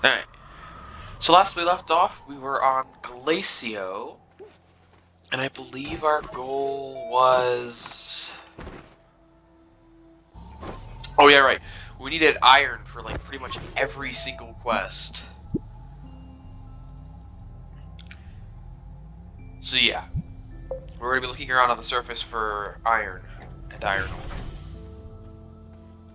Alright. So last we left off, we were on Glacio. And I believe our goal was... Oh yeah, right. We needed iron for like pretty much every single quest. So yeah. We're going to be looking around on the surface for iron and iron ore.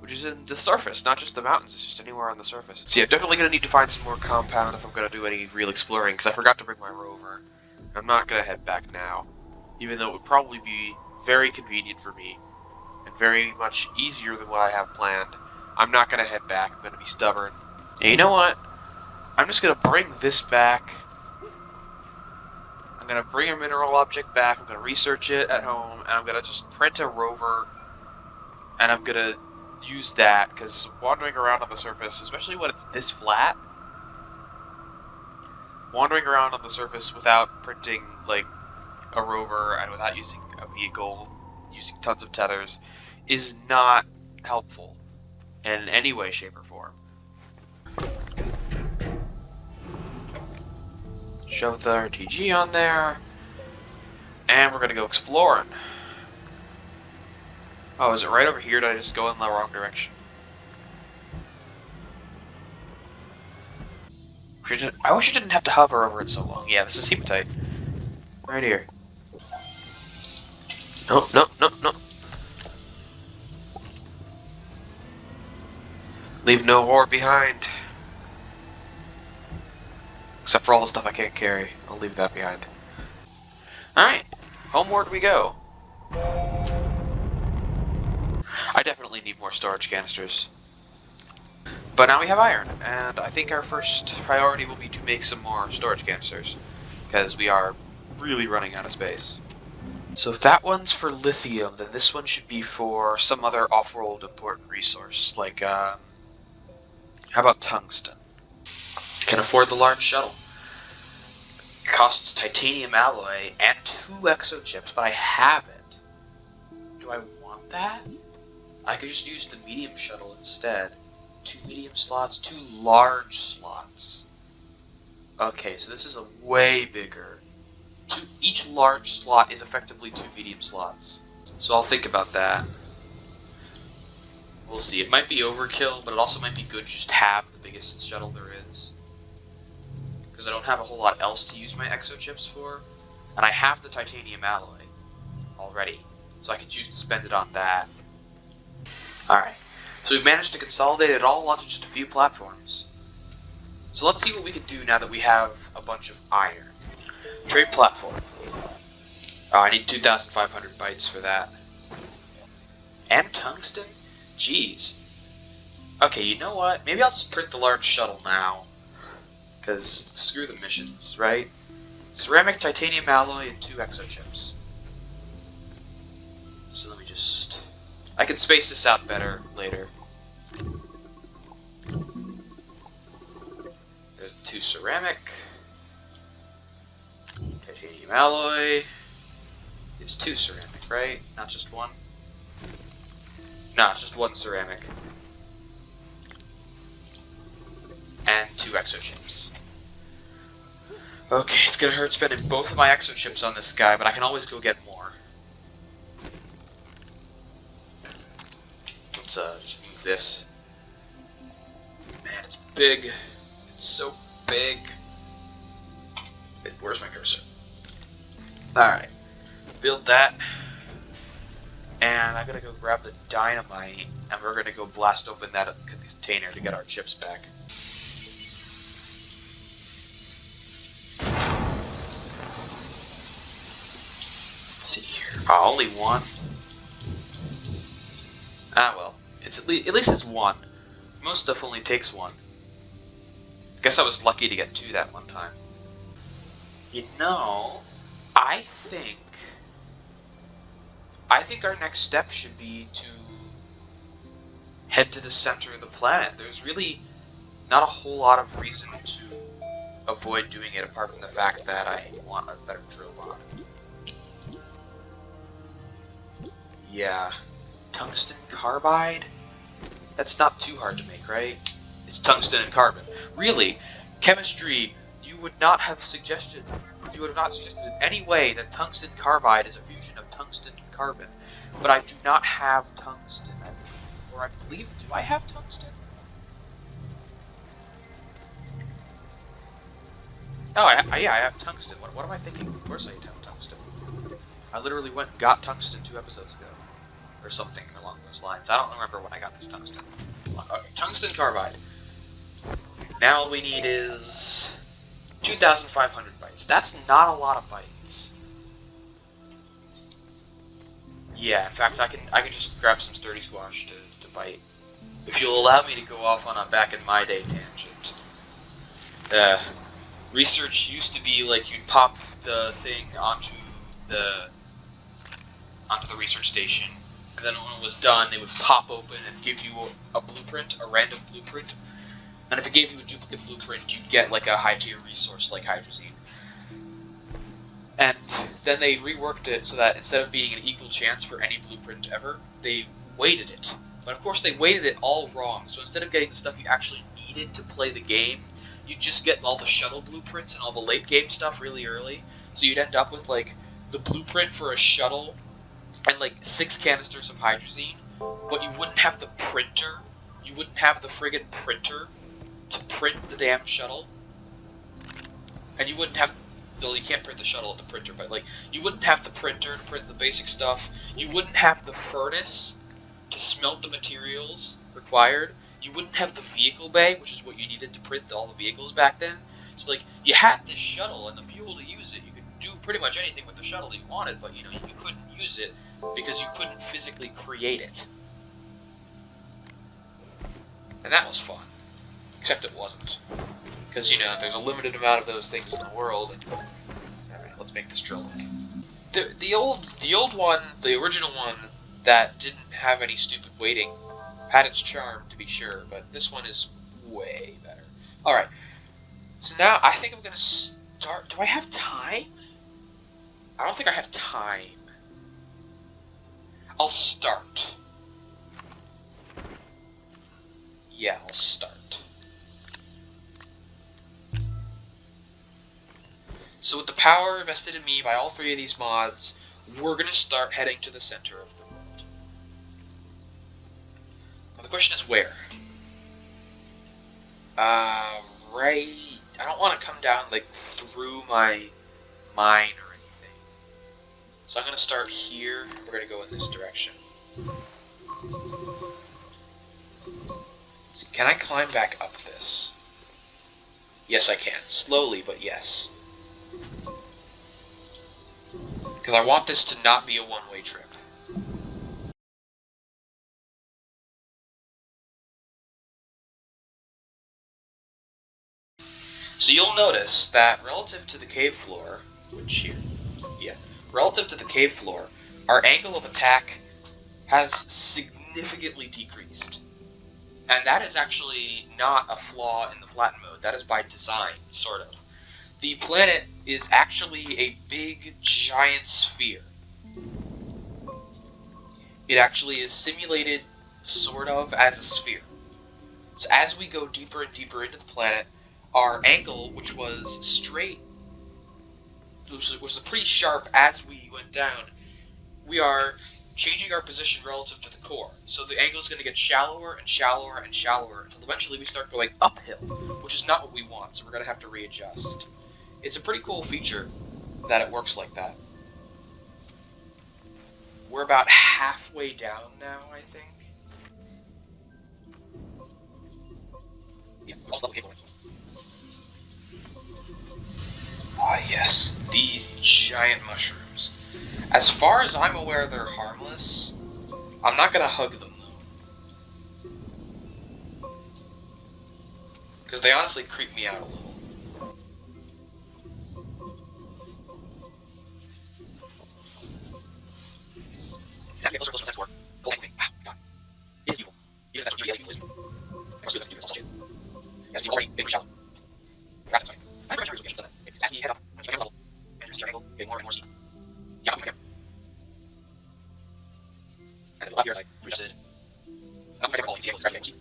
Which is in the surface, not just the mountains, it's just anywhere on the surface. So yeah, definitely going to need to find some more compound if I'm going to do any real exploring, because I forgot to bring my rover. I'm not going to head back now, even though it would probably be very convenient for me, and very much easier than what I have planned. I'm not going to head back, I'm going to be stubborn. And you know what? I'm just going to bring this back. I'm going to bring a mineral object back, I'm going to research it at home, and I'm going to just print a rover, and I'm going to use that, because wandering around on the surface, especially when it's this flat, wandering around on the surface without printing, like, a rover and without using a vehicle, using tons of tethers, is not helpful in any way, shape, or form. Shove the RTG on there, and we're gonna go exploring. Oh, is it right over here? Did I just go in the wrong direction? I wish I didn't have to hover over it so long. Yeah, this is hematite. Right here. No, no, no, no. Leave no ore behind. Except for all the stuff I can't carry. I'll leave that behind. Alright, homeward we go. I definitely need more storage canisters. But now we have iron, and I think our first priority will be to make some more storage canisters, because we are really running out of space. So if that one's for lithium, then this one should be for some other off-world important resource, like, how about tungsten? Can afford the large shuttle. It costs titanium alloy and 2 exochips, but I have it. Do I want that? I could just use the medium shuttle instead. 2 medium slots, 2 large slots. Okay, so this is a way bigger. Each large slot is effectively 2 medium slots. So I'll think about that. We'll see. It might be overkill, but it also might be good to just have the biggest shuttle there is. Because I don't have a whole lot else to use my exochips for. And I have the titanium alloy already. So I could choose to spend it on that. Alright. So we've managed to consolidate it all onto just a few platforms. So let's see what we can do now that we have a bunch of iron. Trade platform. Oh, I need 2,500 bytes for that. And tungsten? Jeez. Okay, you know what? Maybe I'll just print the large shuttle now. Because screw the missions, right? Ceramic, titanium alloy, and 2 exochips. So let me just... I can space this out better later. There's 2 ceramic. Titanium alloy. It's 2 ceramic, right? Not just 1? No, it's just 1 ceramic. And 2 exochips. Okay, it's gonna hurt spending both of my exochips on this guy, but I can always go get more. Let's just move this. Man, it's big. It's so big. Where's my cursor? Alright. Build that. And I'm gonna go grab the dynamite, and we're gonna go blast open that container to get our chips back. Let's see here. Oh, only 1? Ah, well. It's at least it's 1. Most stuff only takes 1. I guess I was lucky to get 2 that one time. You know, I think our next step should be to head to the center of the planet. There's really not a whole lot of reason to avoid doing it apart from the fact that I want a better drill mod. Yeah. Tungsten carbide? That's not too hard to make, right? It's tungsten and carbon. Really, chemistry, you would not have suggested in any way that tungsten carbide is a fusion of tungsten and carbon. But I do not have tungsten, I believe. Or I believe, do I have tungsten? Oh, yeah, I have tungsten. What am I thinking? Of course I have tungsten. I literally went and got tungsten 2 episodes ago. Or something along those lines. I don't remember when I got this tungsten. Okay, tungsten carbide. Now all we need is 2,500 bytes. That's not a lot of bytes. Yeah, in fact, I can just grab some sturdy squash to bite. If you'll allow me to go off on a back in my day tangent. Research used to be like you'd pop the thing onto the research station, and then when it was done, they would pop open and give you a blueprint, a random blueprint. And if it gave you a duplicate blueprint, you'd get like a high-tier resource like hydrazine. And then they reworked it so that instead of being an equal chance for any blueprint ever, they weighted it. But of course they weighted it all wrong, so instead of getting the stuff you actually needed to play the game, you'd just get all the shuttle blueprints and all the late game stuff really early. So you'd end up with like the blueprint for a shuttle and like 6 canisters of hydrazine, but you wouldn't have the printer. You wouldn't have the friggin' printer to print the damn shuttle. And you wouldn't have, well, you can't print the shuttle at the printer, but like, you wouldn't have the printer to print the basic stuff. You wouldn't have the furnace to smelt the materials required. You wouldn't have the vehicle bay, which is what you needed to print all the vehicles back then. So like, you had this shuttle and the fuel to use it. You could do pretty much anything with the shuttle that you wanted, but you know, you couldn't use it because you couldn't physically create it. And that was fun. Except it wasn't. Because, you know, there's a limited amount of those things in the world. Alright, let's make this drill. The old one, the original one, that didn't have any stupid weighting, had its charm, to be sure, but this one is way better. Alright, so now I think I'm gonna start. Do I have time? I don't think I have time. I'll start. Yeah, I'll start. So with the power invested in me by all 3 of these mods, we're gonna start heading to the center of the world. Now the question is where? Right... I don't want to come down, like, through my mine or anything. So I'm gonna start here. We're gonna go in this direction. See, can I climb back up this? Yes, I can. Slowly, but yes. Because I want this to not be a one-way trip. So you'll notice that relative to the cave floor, relative to the cave floor, our angle of attack has significantly decreased. And that is actually not a flaw in the flatten mode. That is by design, sort of. The planet is actually a big, giant sphere. It actually is simulated, sort of, as a sphere. So as we go deeper and deeper into the planet, our angle, which was straight, which was pretty sharp as we went down, we are changing our position relative to the core. So the angle is going to get shallower and shallower and shallower until eventually we start going uphill, which is not what we want, so we're going to have to readjust. It's a pretty cool feature that it works like that. We're about halfway down now, I think. Yeah, also level cable. Ah, yes, these giant mushrooms. As far as I'm aware, they're harmless. I'm not gonna hug them, though. Because they honestly creep me out a little. That circle that's for pull anything. Wow, God. It is evil. Even if that's what evil is. I must do this to do this. Yes, you've already been shallow. Perhaps it's fine. I'm pretty sure we should have done that. As we head up on the level, and you see our angle getting more and more steep. Yeah, okay. And then up here as I readjusted. Up my table, you see the angle is gradually getting more steep.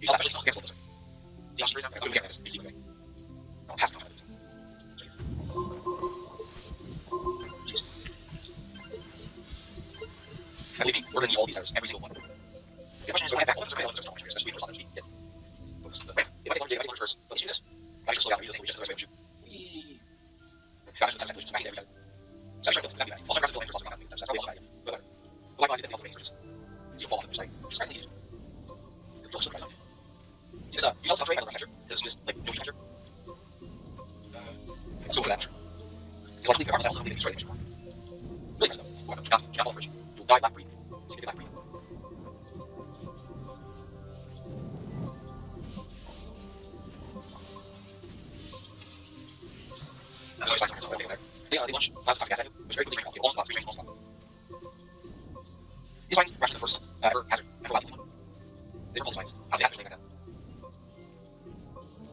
saw that actually, it's not this way. See how she now? Okay, okay, see, okay. Oh, past now. Jeez. And believe me, we're gonna need all these errors, every single one. The question is, do I have back all of this? Okay, there's not much, especially when there's not focus. It might take longer first, but let's do this. I should slow down, maybe just the right way to shoot. Whee! Got it, just back in there, we got it. So I should try to do that. Also, I got to fill in first, that's probably also bad. But whatever. The white line is the range for this. So you'll fall off it, which is surprisingly easy. It's still surprising. See this, use all the stuff right by the capture. This is like no capture. So for that capture. If you want to leave your arms out, so leave it straight in the capture. Really nice though. Whatever, do not fall for it. You'll die black breathe. So you get black breathe. There's always signs somewhere, so there. They launch clouds of toxic gas at you, which very quickly drain off. You all spots, 3 range, all spot. These mines rush to the first ever hazard, ever wild one. They were called mines. How did they actually like that?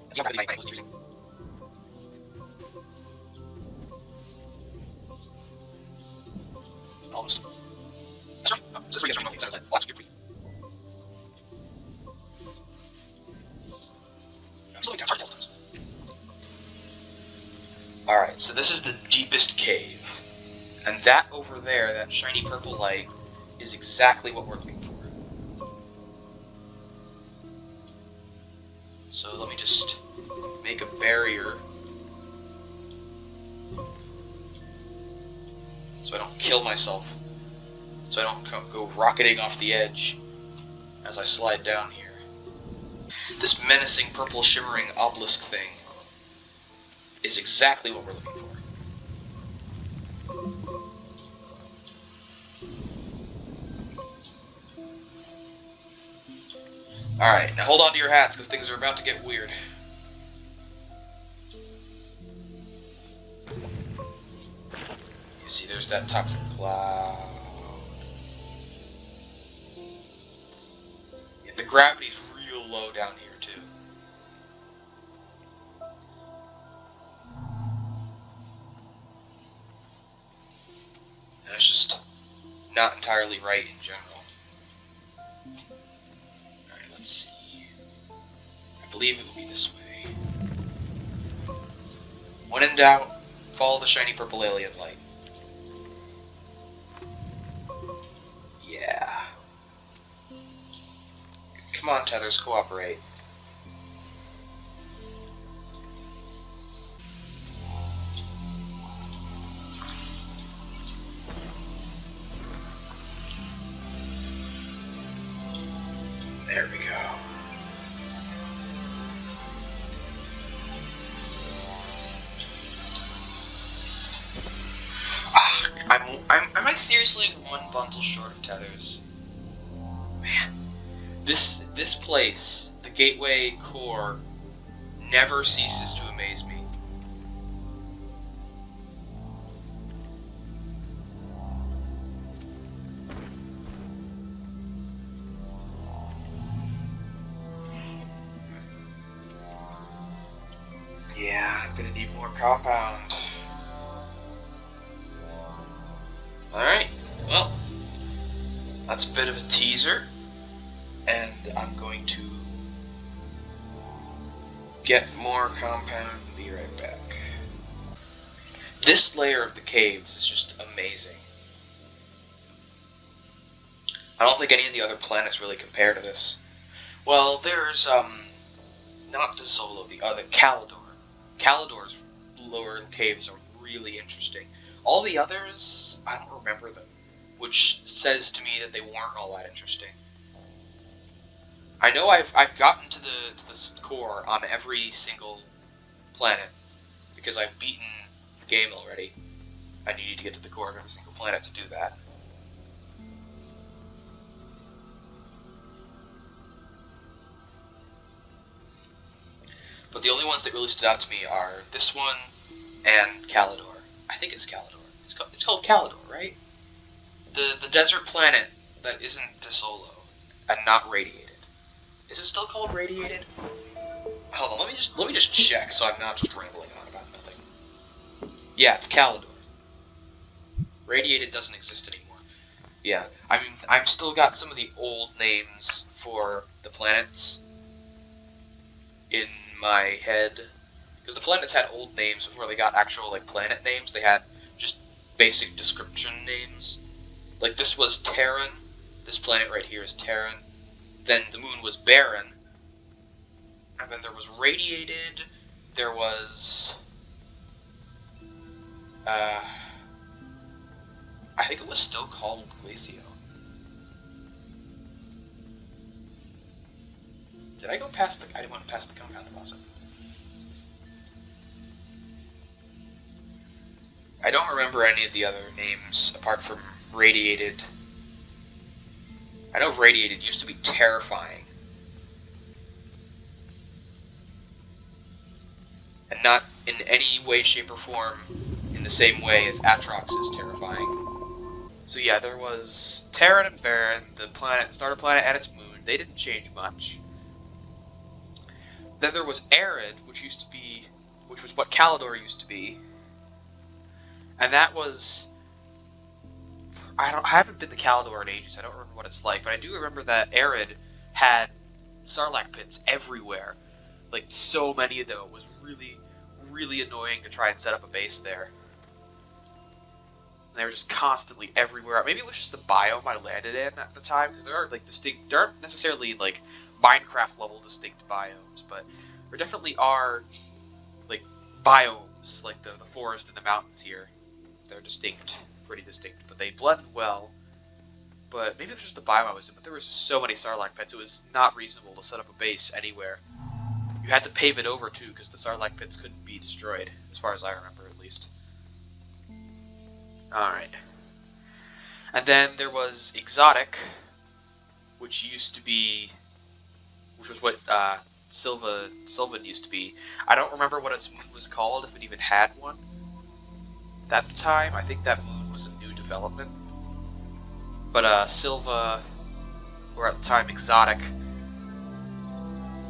Let's see how rapidly my was using. Almost. That's right. Oh, so this is where you guys are running, so it's like, watch, you're free. I'm slowing down, hard to tell sometimes. Alright, so this is the deepest cave. And that over there, that shiny purple light, is exactly what we're looking for. So let me just make a barrier so I don't kill myself, so I don't go rocketing off the edge as I slide down here. This menacing purple shimmering obelisk thing is exactly what we're looking for. Alright, now hold on to your hats because things are about to get weird. You see, there's that toxic cloud. Yeah, the gravity's real low down here, too. That's just not entirely right in general. Alright, let's see. I believe it will be this way. When in doubt, follow the shiny purple alien light. Yeah. Come on, Tethers, cooperate. There we go. Am I seriously one bundle short of Tethers? Man, this place, the Gateway Core, never ceases to amaze me. Yeah, I'm gonna need more compound. Alright, well, that's a bit of a teaser, and I'm going to get more compound and be right back. This layer of the caves is just amazing. I don't think any of the other planets really compare to this. Well, there's, not DeSolo, the other, Calidor. Calidor's lower caves are really interesting. All the others, I don't remember them, which says to me that they weren't all that interesting. I know I've gotten to the core on every single planet, because I've beaten the game already. I need to get to the core of every single planet to do that. But the only ones that really stood out to me are this one and Calidor. I think it's Calidor. It's called Calidor, right? The desert planet that isn't DeSolo and not radiated. Is it still called radiated? Hold on, let me just check so I'm not just rambling on about nothing. Yeah, it's Calidor. Radiated doesn't exist anymore. Yeah, I mean, I've still got some of the old names for the planets, in my head. Because the planets had old names before they got actual, like, planet names. They had just basic description names. Like, this was Terran. This planet right here is Terran. Then the moon was barren. And then there was radiated. There was... I think it was still called Glacio. Did I go past the... I went past the compound deposit. I don't remember any of the other names apart from Radiated. I know Radiated used to be terrifying. And not in any way, shape, or form in the same way as Atrox is terrifying. So yeah, there was Terran and Barren, the planet, starter planet and its moon. They didn't change much. Then there was Arid, which was what Calidor used to be. And that was... I haven't been to Calidor in ages, I don't remember what it's like, but I do remember that Arid had Sarlacc pits everywhere. Like, so many of them. It was really, really annoying to try and set up a base there. And they were just constantly everywhere. Maybe it was just the biome I landed in at the time, because there aren't necessarily, like, Minecraft-level distinct biomes, but there definitely are, like, biomes, like the forest and the mountains here. They're distinct, pretty distinct, but they blend well. But maybe it was just the biome I was in, but there was so many Sarlacc pits, it was not reasonable to set up a base anywhere. You had to pave it over, too, because the Sarlacc pits couldn't be destroyed, as far as I remember, at least. Alright. And then there was Exotic, which was what Sylvan used to be. I don't remember what its moon was called, if it even had one. At the time, I think that moon was a new development. But Silva, or at the time Exotic,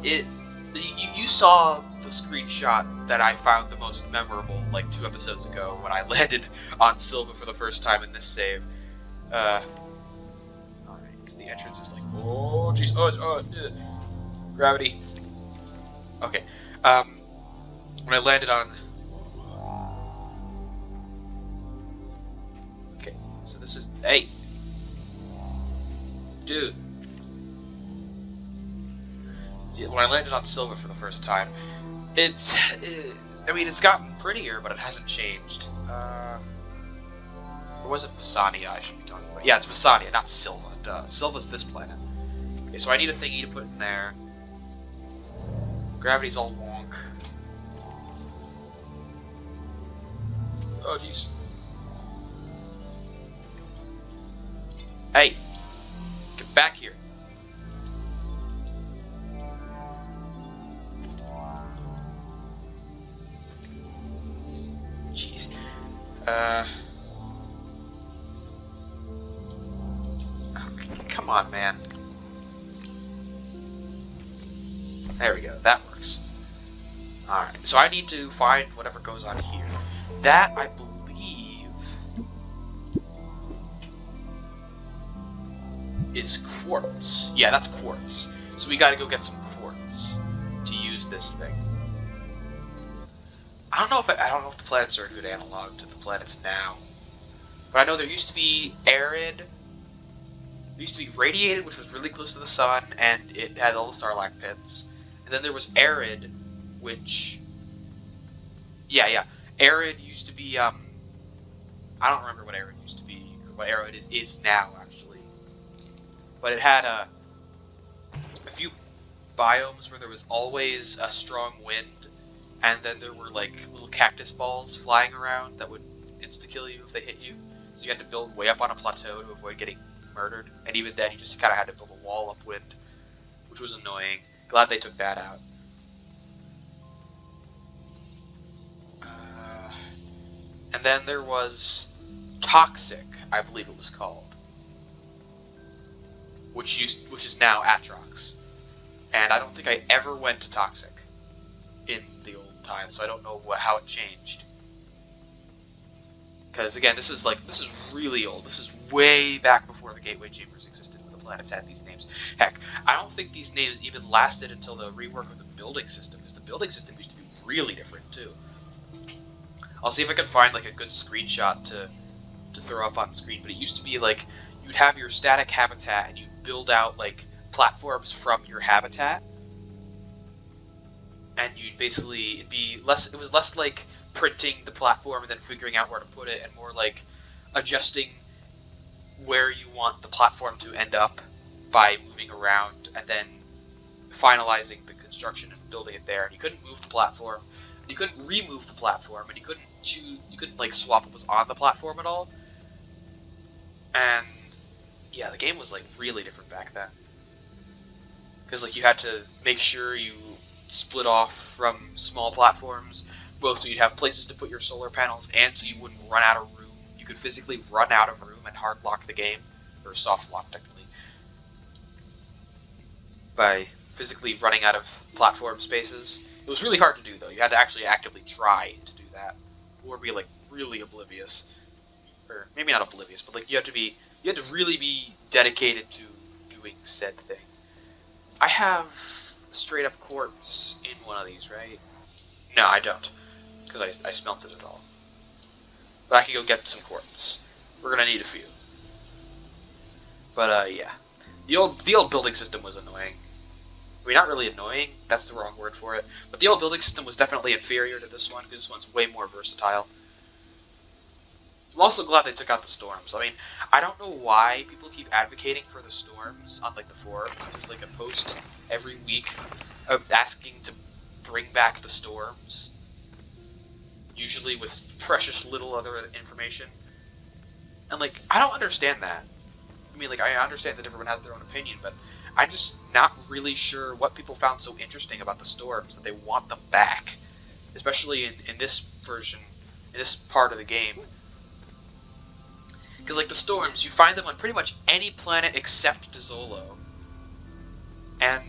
you saw the screenshot that I found the most memorable like 2 episodes ago when I landed on Silva for the first time in this save. Alright, so the entrance is like, oh jeez, gravity. Okay, when I landed on... Okay, so this is... Hey! Dude! When I landed on Silva for the first time, I mean, it's gotten prettier, but it hasn't changed. Or was it Visania I should be talking about? Yeah, it's Visania, not Silva. Duh. Silva's this planet. Okay, so I need a thingy to put in there. Gravity's all wonk. Oh, jeez. Hey! Get back here. Jeez. Come on, man. There we go, that works. Alright, so I need to find whatever goes on here. That, I believe, is quartz. Yeah, that's quartz. So we gotta go get some quartz to use this thing. I don't know if the planets are a good analog to the planets now. But I know there used to be Arid. There used to be Radiated, which was really close to the sun, and it had all the Sarlacc pits. And then there was Arid, which... Yeah. Arid used to be, I don't remember what Arid used to be, or what Arid is now, actually. But it had a few biomes where there was always a strong wind, and then there were, like, little cactus balls flying around that would insta-kill you if they hit you. So you had to build way up on a plateau to avoid getting murdered, and even then you just kind of had to build a wall upwind, which was annoying. Glad they took that out. And then there was Toxic, I believe it was called, which is now Atrox. And I don't think I ever went to Toxic in the old times, so I don't know how it changed. Because again, this is really old. This is way back before the Gateway Chambers existed with the planets had these names. Heck, I don't think these names even lasted until the rework of the building system, because the building system used to be really different too. I'll see if I can find like a good screenshot to throw up on screen, but it used to be like you'd have your static habitat and you'd build out like platforms from your habitat, and you'd basically it was less like printing the platform and then figuring out where to put it, and more like adjusting where you want the platform to end up by moving around and then finalizing the construction and building it there. And you couldn't move the platform, and you couldn't remove the platform, and you couldn't like swap what was on the platform at all. And yeah, the game was like really different back then, because like you had to make sure you split off from small platforms, both so you'd have places to put your solar panels and so you wouldn't run out of room. You could physically run out of room and hard lock the game, or soft lock technically, by physically running out of platform spaces. It was really hard to do though. You had to actually actively try to do that, or be like really oblivious, or maybe not oblivious, but like you had to really be dedicated to doing said thing. I have straight up quartz in one of these, right? No, I don't, because I smelted it all. But I can go get some quartz. We're gonna need a few. But yeah, the old building system was annoying. I mean, not really annoying. That's the wrong word for it. But the old building system was definitely inferior to this one, because this one's way more versatile. I'm also glad they took out the storms. I mean, I don't know why people keep advocating for the storms on like the forums. There's like a post every week asking to bring back the storms, usually with precious little other information. And like, I don't understand that. I mean, like, I understand that everyone has their own opinion, but I'm just not really sure what people found so interesting about the storms that they want them back, especially in this version, in this part of the game. Because, like, the storms, you find them on pretty much any planet except Dezolo. And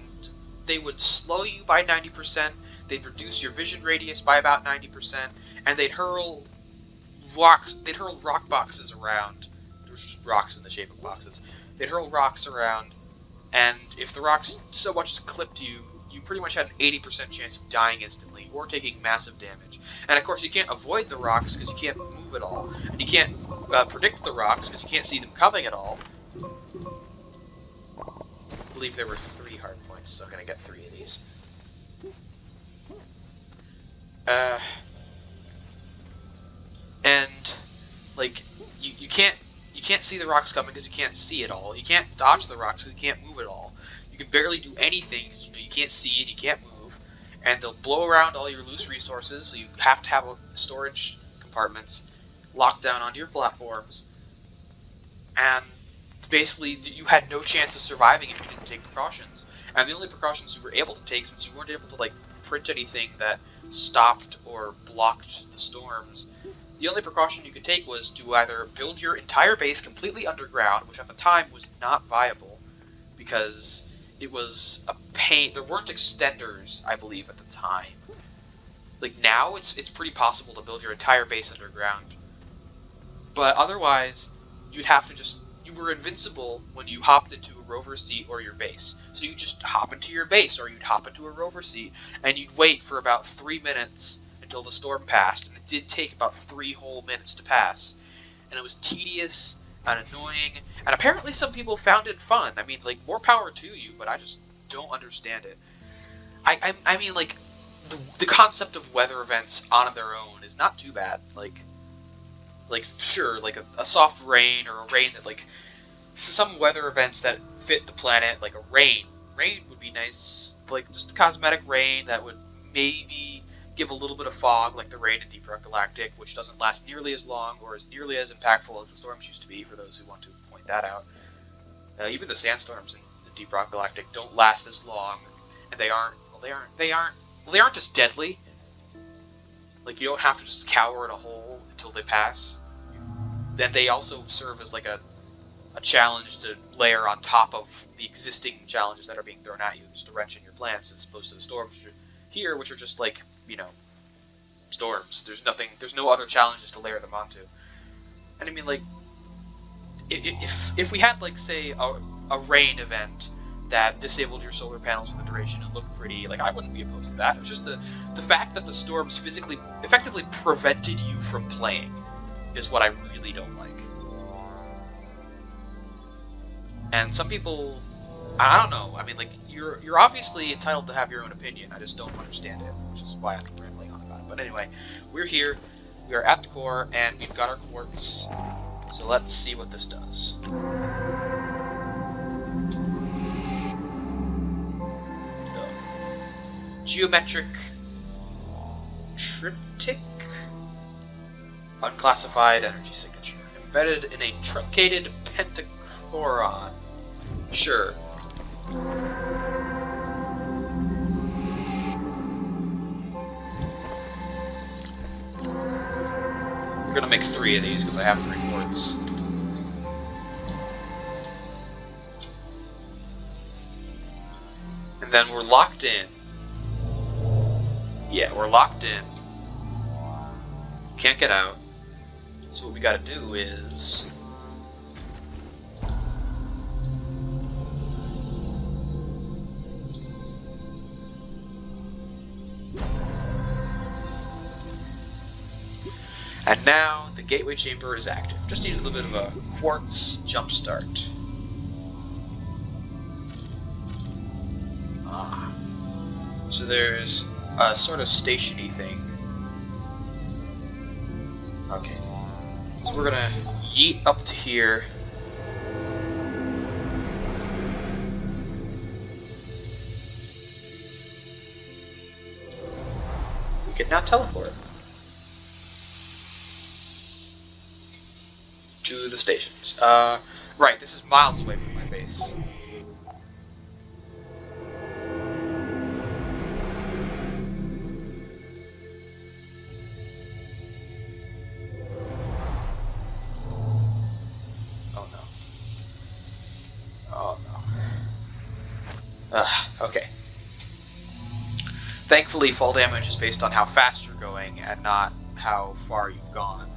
they would slow you by 90%, they'd reduce your vision radius by about 90%, and they'd hurl rock boxes around. There's just rocks in the shape of boxes. They'd hurl rocks around, and if the rocks so much as clipped you, you pretty much had an 80% chance of dying instantly, or taking massive damage. And of course you can't avoid the rocks because you can't move at all, and you can't predict the rocks because you can't see them coming at all. I believe there were 3 hard points, so I'm gonna get 3 of these. And like you can't see the rocks coming because you can't see it all. You can't dodge the rocks because you can't move at all. You can barely do anything because you can't see and you can't move. And they'll blow around all your loose resources, so you have to have storage compartments locked down onto your platforms. And basically, you had no chance of surviving if you didn't take precautions. And the only precautions you were able to take, since you weren't able to like print anything that stopped or blocked the storms, the only precaution you could take was to either build your entire base completely underground, which at the time was not viable, because it was a pain. There weren't extenders, I believe, at the time. Like, now, it's pretty possible to build your entire base underground. But otherwise, you'd have to just... You were invincible when you hopped into a rover seat or your base. So you just hop into your base, or you'd hop into a rover seat, and you'd wait for about 3 minutes until the storm passed, and it did take about 3 whole minutes to pass. And it was tedious and annoying, and apparently some people found it fun. I mean, like, more power to you, but I just don't understand it. I mean, like, the concept of weather events on their own is not too bad. Like sure, like a soft rain, or a rain that, like, some weather events that fit the planet, like a rain. Rain would be nice, like, just a cosmetic rain that would maybe give a little bit of fog, like the rain in Deep Rock Galactic, which doesn't last nearly as long or is nearly as impactful as the storms used to be, for those who want to point that out. Even the sandstorms in Deep Rock Galactic don't last as long, and they aren't as deadly. Like, you don't have to just cower in a hole until they pass. Then they also serve as like a challenge to layer on top of the existing challenges that are being thrown at you, just to wrench in your plans, as opposed to the storms here, which are just like, you know, storms. There's no other challenges to layer them onto. And I mean, like, if we had, like, say, a rain event that disabled your solar panels for the duration and looked pretty, like, I wouldn't be opposed to that. It was just the fact that the storms effectively prevented you from playing is what I really don't like. And some people, I don't know. I mean, like, you're obviously entitled to have your own opinion. I just don't understand it, which is why I'm rambling on about it. But anyway, we're here. We are at the core, and we've got our quartz. So let's see what this does. Geometric triptych, unclassified energy signature, embedded in a truncated pentachoron. Sure. We're gonna make 3 of these because I have 3 quartz. And then we're locked in. Yeah, we're locked in. Can't get out. So what we gotta do is... And now the gateway chamber is active. Just needs a little bit of a quartz jumpstart. Ah. So there's a sort of stationy thing. Okay. So we're gonna yeet up to here. We can now teleport to the stations. Right, this is miles away from my base. Oh no. Oh no. Okay. Thankfully, fall damage is based on how fast you're going and not how far you've gone.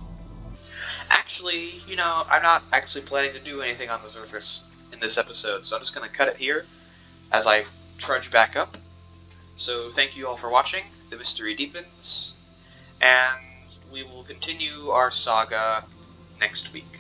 Actually, you know, I'm not actually planning to do anything on the surface in this episode, so I'm just going to cut it here as I trudge back up. So thank you all for watching. The mystery deepens, and we will continue our saga next week.